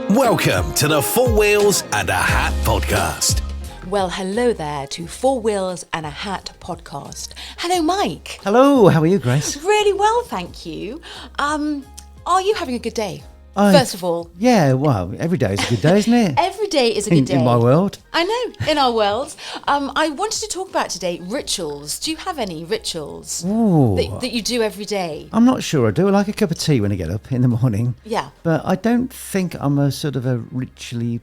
Welcome to the Four Wheels and a Hat podcast. Well, hello there to Four Wheels and a Hat podcast. Hello, Mike. Hello, how are you, Grace? Really well, thank you. Are you having a good day? First of all. Yeah, well, every day is a good day, isn't it? Every day is a good day. In my world. I know, in our world. I wanted to talk about today rituals. Do you have any rituals that you do every day? I'm not sure I do. I like a cup of tea when I get up in the morning. Yeah. But I don't think I'm a sort of a ritually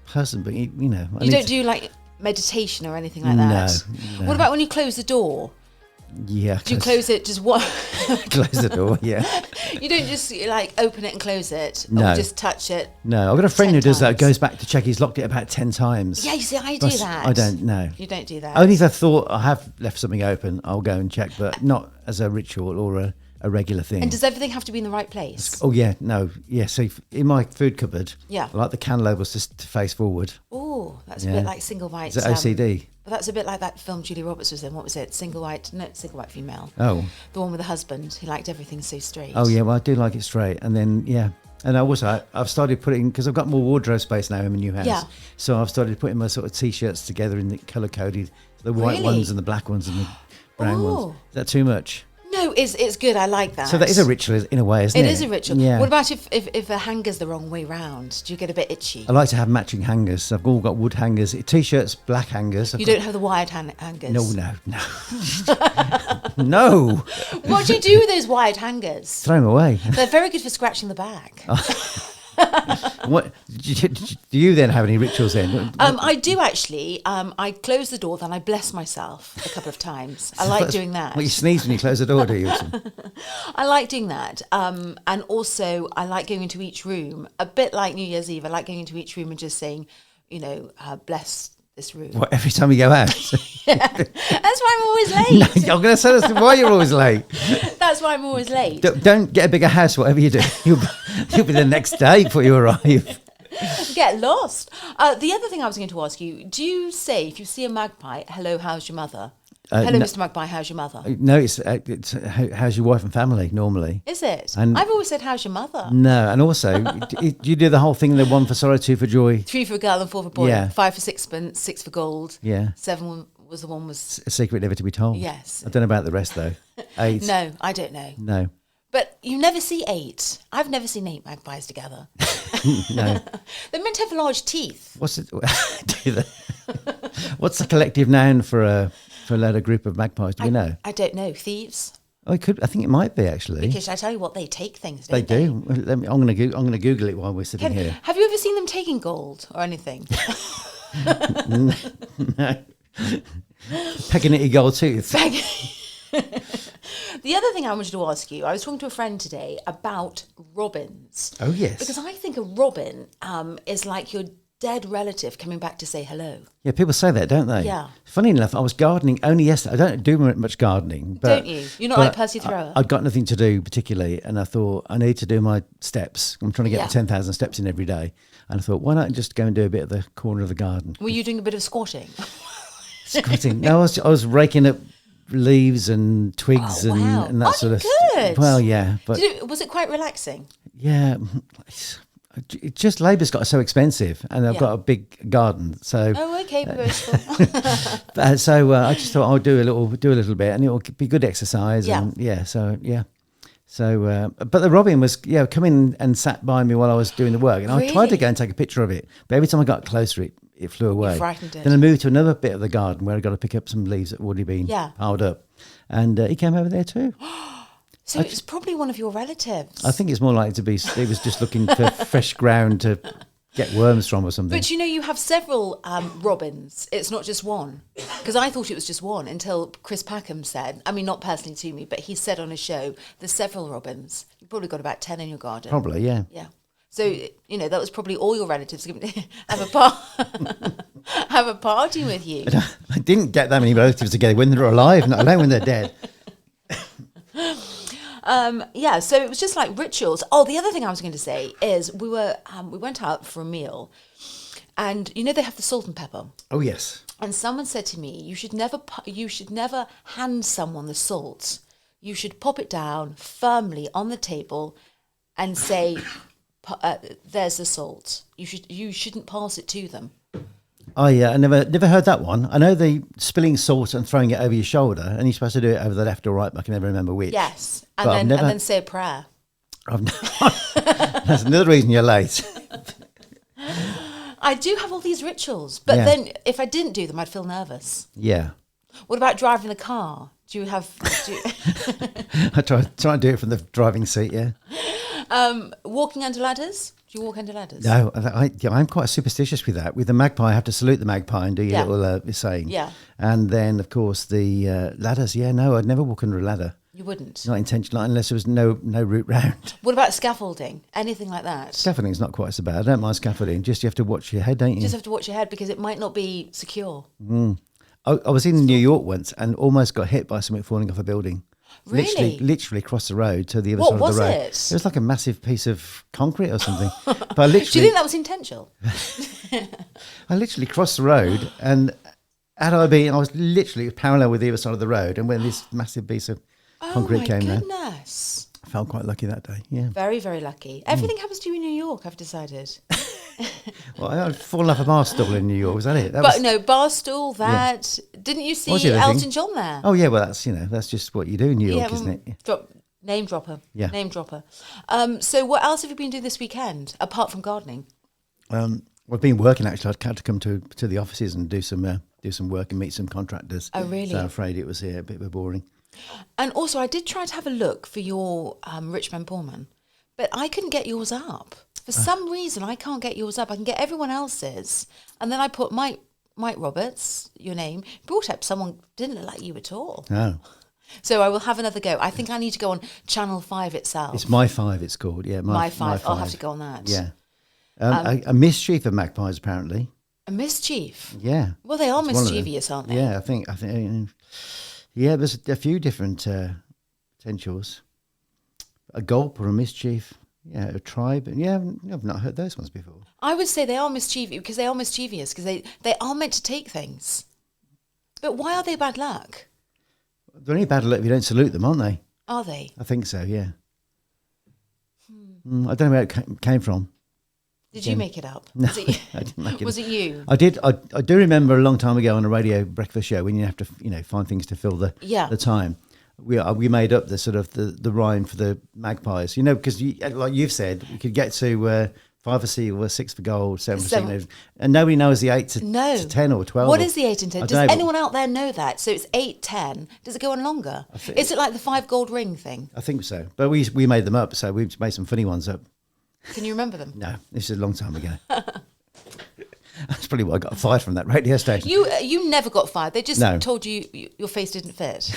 person, but you know. You don't do like meditation or anything like that? No. What about when you close the door? Yeah. Do you close it just one? Close the door, yeah. You don't just like open it and close it? No. Or just touch it? No, I've got a friend who does that, goes back to check he's locked it about 10 times. Yeah, you see, I do that. I don't know. You don't do that? Only if I thought I have left something open, I'll go and check, but not as a ritual or a regular thing. And does everything have to be in the right place? Oh, yeah, no. Yeah, so in my food cupboard, yeah, I like the can labels just to face forward. Oh, that's a bit like single white. Is that OCD? But that's a bit like that film Julia Roberts was in. What was it? Single white female. Oh. The one with the husband. He liked everything so straight. Oh, yeah, well, I do like it straight. And then, yeah. And I've started putting, because I've got more wardrobe space now in my new house. Yeah. So I've started putting my sort of T-shirts together in the colour-coded, the white ones and the black ones and the brown ones. Is that too much? No, it's good. I like that. So that is a ritual in a way, isn't it? It is a ritual. Yeah. What about if a hanger's the wrong way round? Do you get a bit itchy? I like to have matching hangers. I've all got wood hangers, T-shirts, black hangers. You don't have the wired hangers? No. No. What do you do with those wired hangers? Throw them away. They're very good for scratching the back. What do you then have any rituals then? I do actually. I close the door, then I bless myself a couple of times. I like doing that. Well, you sneeze when you close the door, do you? I like doing that. And also I like going into each room, a bit like New Year's Eve. I like going into each room and just saying, bless this room. What, every time you go out? Yeah. That's why I'm always late. No, I'm going to say that's why you're always late. That's why I'm always late. Don't get a bigger house, whatever you do. You'll be the next day before you arrive. Get lost. The other thing I was going to ask you, do you say, if you see a magpie, hello, how's your mother? Hello, Mr. Magpie, how's your mother? No, it's how's your wife and family normally. Is it? And I've always said, how's your mother? No, and also, do you do the whole thing, the 1 for sorrow, 2 for joy? 3 for a girl and 4 for a boy. Yeah. 5 for sixpence, 6 for gold. Yeah. 7 was the one was... A secret never to be told. Yes. I don't know about the rest, though. 8. No, I don't know. No. But you never see 8. I've never seen 8 magpies together. No. They're meant to have large teeth. What's the collective noun for a group of magpies? Do we know? I don't know. Thieves? Oh, it could. I think it might be actually. Because I tell you what, they take things. They Don't do. I'm going to Google it while we're sitting here. Have you ever seen them taking gold or anything? No. Pecking at your gold tooth. The other thing I wanted to ask you, I was talking to a friend today about robins. Oh, yes. Because I think a robin is like your dead relative coming back to say hello. Yeah, people say that, don't they? Yeah. Funny enough, I was gardening only yesterday. I don't do much gardening. But, don't you? You're not like Percy Thrower? I'd got nothing to do particularly, and I thought, I need to do my steps. I'm trying to get to 10,000 steps in every day. And I thought, why not just go and do a bit of the corner of the garden? Were you doing a bit of squatting? Squatting? No, I was raking up leaves and twigs and that sort of good. Well, yeah. But was it quite relaxing? Yeah. It's just labour's got so expensive, and I've got a big garden, so. Oh, okay, boastful. So I just thought I'll do a little bit, and it'll be good exercise. Yeah. And So, but the robin was coming and sat by me while I was doing the work, and I tried to go and take a picture of it, but every time I got closer, it flew away. You frightened it. Then I moved to another bit of the garden where I got to pick up some leaves that had already been piled up, and he came over there too. So it's probably one of your relatives. I think it's more likely to be. He was just looking for fresh ground to get worms from or something. But you have several robins. It's not just one. Because I thought it was just one until Chris Packham said, I mean, not personally to me, but he said on a show, there's several robins. You've probably got about 10 in your garden. Probably, yeah. Yeah. So, that was probably all your relatives have a party with you. I didn't get that many relatives together when they're alive, not alone when they're dead. So it was just like rituals. Oh, the other thing I was going to say is we went out for a meal, and they have the salt and pepper. Oh yes. And someone said to me, you should never hand someone the salt. You should pop it down firmly on the table, and say, there's the salt. You shouldn't pass it to them. Oh yeah, I never heard that one. I know the spilling salt and throwing it over your shoulder, and you're supposed to do it over the left or right, but I can never remember which. Yes, But and then say a prayer. That's another reason you're late. I do have all these rituals, but then if I didn't do them, I'd feel nervous. Yeah. What about driving the car? Do you have... I try and do it from the driving seat, yeah. Walking under ladders? Do you walk under ladders? No, I'm quite superstitious with that. With the magpie, I have to salute the magpie and do your little saying. Yeah. And then, of course, the ladders. Yeah, no, I'd never walk under a ladder. You wouldn't? Not intentional, unless there was no route round. What about scaffolding? Anything like that? Scaffolding's not quite so bad. I don't mind scaffolding. Just you have to watch your head, don't you? You just have to watch your head because it might not be secure. I was in New York once and almost got hit by something falling off a building. Really? Literally across the road to the other side of the road. What was it? It was like a massive piece of concrete or something. But I Do you literally, think that was intentional? I literally crossed the road, and I was literally parallel with the other side of the road, and when this massive piece of concrete came down, goodness. I felt quite lucky that day. Yeah. Very, very lucky. Everything happens to you in New York, I've decided. Well, I'd fallen off a bar stool in New York. Was that it? No, Barstool, that. Yeah. Didn't you see Elton John there? Oh, yeah. Well, that's just what you do in New York, isn't it? Name dropper. Yeah. Name dropper. So what else have you been doing this weekend, apart from gardening? I've been working, actually. I'd had to come to the offices and do some work and meet some contractors. Oh, really? So I'm afraid it was a bit of a boring. And also, I did try to have a look for your Rich Man Poor Man, but I couldn't get yours up. For some reason, I can't get yours up. I can get everyone else's. And then I put Mike Roberts, your name, brought up someone didn't look like you at all. No. So I will have another go. I think I need to go on Channel 5 itself. It's My 5, it's called. Yeah, My 5. I'll have to go on that. Yeah. A mischief of magpies, apparently. A mischief? Yeah. Well, they are mischievous, aren't they? Yeah, I think. Yeah, there's a few different potentials. A gulp or a mischief. Yeah, a tribe. Yeah, I've not heard those ones before. I would say they are mischievous because they are meant to take things. But why are they bad luck? They're only bad luck if you don't salute them, aren't they? Are they? I think so, yeah. I don't know where it came from. Did you make it up? No, Was it, I didn't make it was up. it you? I did. I do remember a long time ago on a radio breakfast show when you have to, find things to fill the time. We made up the sort of the rhyme for the magpies, because like you've said, you could get to 5 for silver, 6 for gold, 7 for silver, and nobody knows the 8 to 10 or 12. What is the 8 and 10? Does anyone out there know that? So it's 8, 10. Does it go on longer? Is it like the 5 gold ring thing? I think so, but we made them up, so we made some funny ones up. Can you remember them? No, this is a long time ago. That's probably why I got fired from that radio station. You never got fired. They just told you your face didn't fit.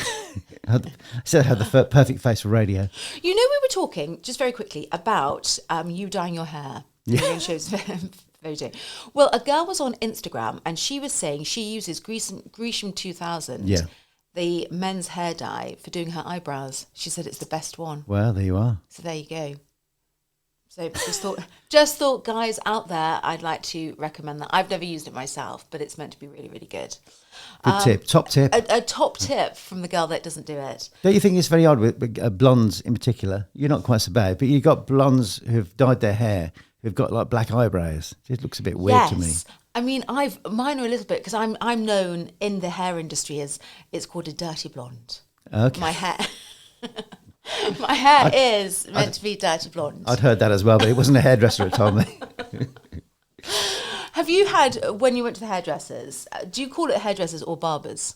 I said I had the perfect face for radio. We were talking, just very quickly, about you dyeing your hair. Yeah. Well, a girl was on Instagram and she was saying she uses Gresham 2000, the men's hair dye, for doing her eyebrows. She said it's the best one. Well, there you are. So there you go. So just thought, guys out there, I'd like to recommend that. I've never used it myself, but it's meant to be really, really good. Good tip, top tip. A top tip from the girl that doesn't do it. Don't you think it's very odd with blondes in particular? You're not quite so bad, but you've got blondes who've dyed their hair, who've got like black eyebrows. It looks a bit weird to me. I mean, mine are a little bit, because I'm known in the hair industry as, it's called a dirty blonde. Okay. My hair... My hair is meant to be dirty blonde. I'd heard that as well, but it wasn't a hairdresser that told me. Have you had, when you went to the hairdressers, do you call it hairdressers or barbers?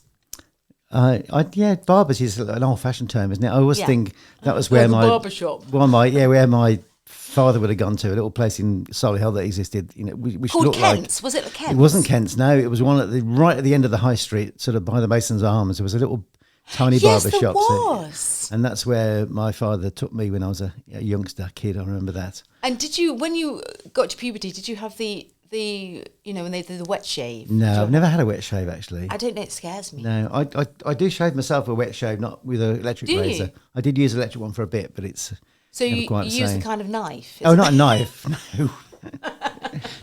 Barbers is an old-fashioned term, isn't it? I always think that was where my barbershop. Where my father would have gone to, a little place in Solihull that existed. Which called looked Kent's. Like, was it the Kent's? It wasn't Kent's. No, it was one right at the end of the high street, sort of by the Mason's Arms. There was a little tiny barber shop. Yes, there was. And that's where my father took me when I was a youngster kid. I remember that. And did you, when you got to puberty, did you have the when they did the wet shave? No, I've never had a wet shave, actually. I don't know, it scares me. No, I do shave myself a wet shave, not with an electric razor. You? I did use an electric one for a bit, but it's so never you quite the use same. the kind of knife? Oh, not a knife.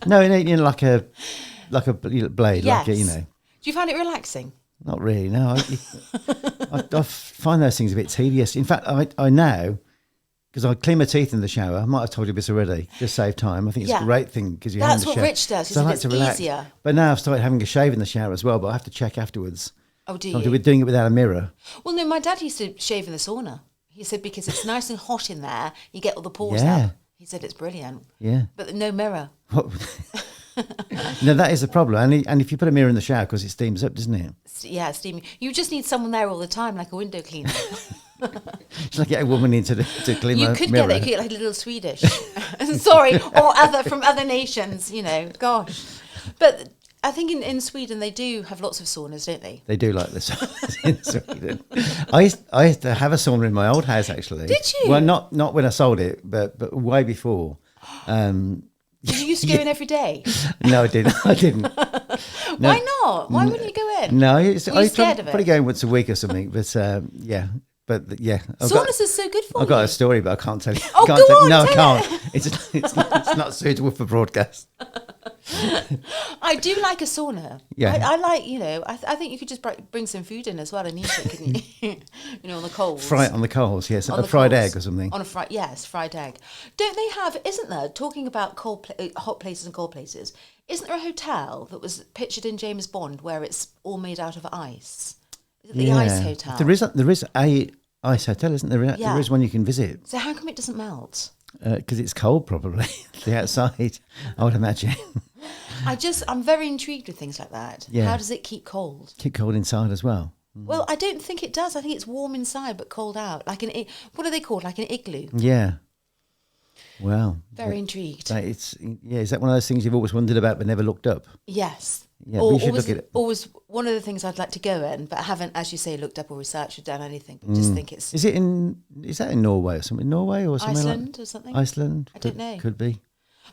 No. No, like a blade, yes. Do you find it relaxing? Not really, no. I find those things a bit tedious. In fact, I now, because I clean my teeth in the shower. I might have told you this already. Just save time. I think it's a great thing because you're having That's the what shower. Rich does. He So I said like it's to relax. easier. But now I've started having a shave in the shower as well. But I have to check afterwards. Oh, do So you? I'm doing it without a mirror. Well, no, my dad used to shave in the sauna. He said because it's nice and hot in there, you get all the pores Yeah. out. He said it's brilliant. Yeah. But no mirror. No, that is the problem. And if you put a mirror in the shower, because it steams up, doesn't it? Yeah, steamy. You just need someone there all the time, like a window cleaner. Should I get a woman in to clean You my could mirror? get it. You could get like a little Swedish. Sorry, or from other nations, gosh. But I think in Sweden they do have lots of saunas, don't they? They do like this in Sweden. I used to have a sauna in my old house, actually. Did you? Well, not when I sold it, but way before. You used to go in every day. No, I didn't. No, Why not? Why wouldn't you go in? No, Were you scared of it? probably going once a week or something. But yeah. But yeah, Saunas is so good for I've you. got a story, but I can't tell you. Oh, can't go on, no, I tell can't. It's not suitable for broadcast. I do like a sauna. Yeah. I like, I think you could just bring some food in as well and eat it, couldn't you? On the coals. Fry it on the coals, yes. On A the fried coals. egg or something. Yes, fried egg. Don't they have, isn't there, talking about hot places and cold places, isn't there a hotel that was pictured in James Bond where it's all made out of ice? Is it the Ice Hotel? There is a ice hotel, isn't there? Yeah. There is one you can visit. So how come it doesn't melt? Because it's cold, probably. The outside, I would imagine. I'm very intrigued with things like that. Yeah. How does it keep cold? Keep cold inside as well. Well, I don't think it does. I think it's warm inside but cold out. Like what are they called? Like an igloo. Yeah. Well. Very intrigued. Is that one of those things you've always wondered about but never looked up? Yes. Yeah, but you should look at it. Always one of the things I'd like to go in, but I haven't, as you say, looked up or researched or done anything. But just think it's Is that in Norway or something? Norway or something Iceland like or something? Iceland? I don't know. Could be.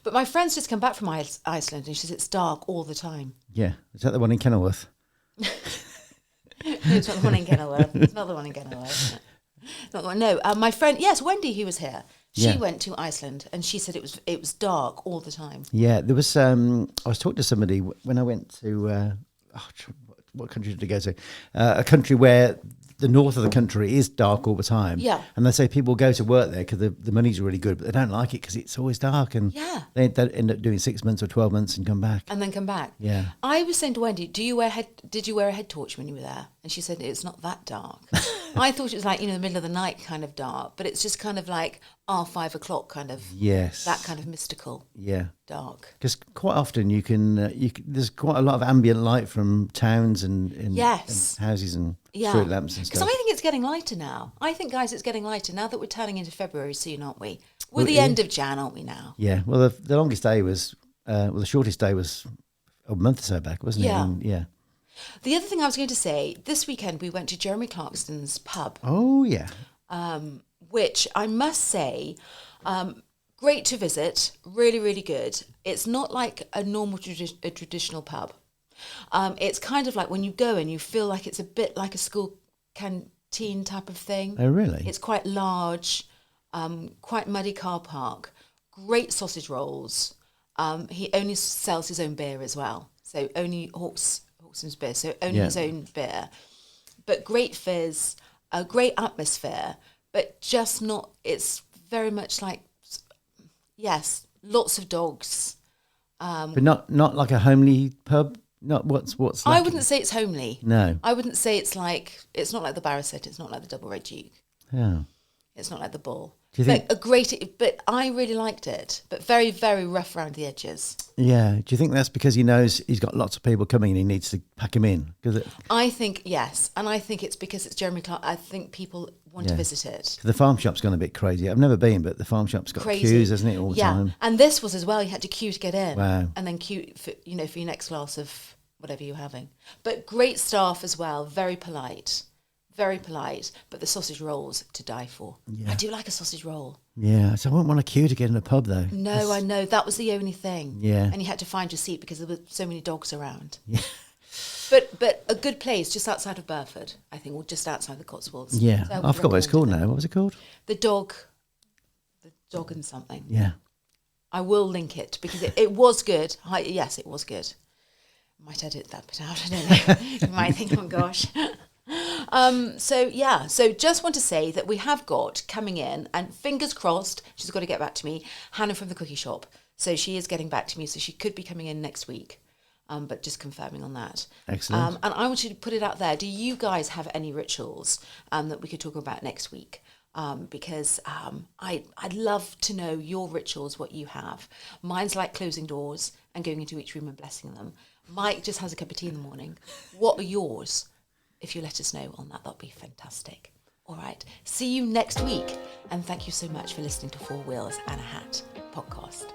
But my friend's just come back from Iceland and she says it's dark all the time. Yeah. Is that the one in Kenilworth? No, it's not the one in Kenilworth. It's not the one in Kenilworth. Not the one. No, my friend, yes, Wendy, who was here. She went to Iceland and she said it was dark all the time. Yeah, there was. I was talking to somebody when I went to what country did I go to? A country where the north of the country is dark all the time. Yeah. And they say people go to work there because the money's really good, but they don't like it because it's always dark. And they end up doing 6 months or 12 months and come back. And then come back. Yeah. I was saying to Wendy, did you wear a head torch when you were there? And she said it's not that dark. I thought it was like, the middle of the night kind of dark, but it's just kind of like 5 o'clock kind of. Yes. That kind of mystical. Yeah. Dark. Because quite often you can there's quite a lot of ambient light from towns and houses and street lamps and Because stuff. I think it's getting lighter now. I think, guys, it's getting lighter now that we're turning into February soon, aren't we? We're the end of Jan, aren't we now? Yeah. Well, the longest day was, the shortest day was a month or so back, wasn't it? Yeah. The other thing I was going to say, this weekend we went to Jeremy Clarkson's pub. Oh, yeah. Which I must say, great to visit, really, really good. It's not like a normal a traditional pub. It's kind of like when you go in, you feel like it's a bit like a school canteen type of thing. Oh, really? It's quite large, quite muddy car park, great sausage rolls. He only sells his own beer as well. So only Hawkson's beer, so only his own beer. But great fizz, a great atmosphere, but just not, it's very much like, yes, lots of dogs. But not like a homely pub? Not what's I wouldn't say it's homely. No. I wouldn't say it's not like the Barrowset, it's not like the Double Red Duke. Yeah. It's not like the Bull. Do you think? But I really liked it, but very, very rough around the edges. Yeah. Do you think that's because he knows he's got lots of people coming and he needs to pack him in? I think, yes. And I think it's because it's Jeremy Clark. I think people want to visit it. The farm shop's gone a bit crazy. I've never been, but the farm shop's got queues, hasn't it, all the time? And this was as well. You had to queue to get in. Wow. And then queue for your next glass of whatever you're having. But great staff as well. Very polite. Very polite, but the sausage rolls to die for. Yeah. I do like a sausage roll. Yeah, so I wouldn't want a queue to get in a pub though. No, I know. That was the only thing. Yeah. And you had to find your seat because there were so many dogs around. Yeah. But a good place just outside of Burford, I think, or just outside the Cotswolds. Yeah, So I forgot what it's called now. What was it called? The dog and something. Yeah. I will link it because it was good. Yes, it was good. I might edit that bit out. I don't know. You might think, oh gosh. So just want to say that we have got coming in, and fingers crossed, she's got to get back to me, Hannah from the cookie shop. So she is getting back to me, so she could be coming in next week. But just confirming on that. Excellent. And I want you to put it out there. Do you guys have any rituals that we could talk about next week? Because I'd love to know your rituals, what you have. Mine's like closing doors and going into each room and blessing them. Mike just has a cup of tea in the morning. What are yours? If you let us know on that'd be fantastic. All right. See you next week. And thank you so much for listening to Four Wheels and a Hat podcast.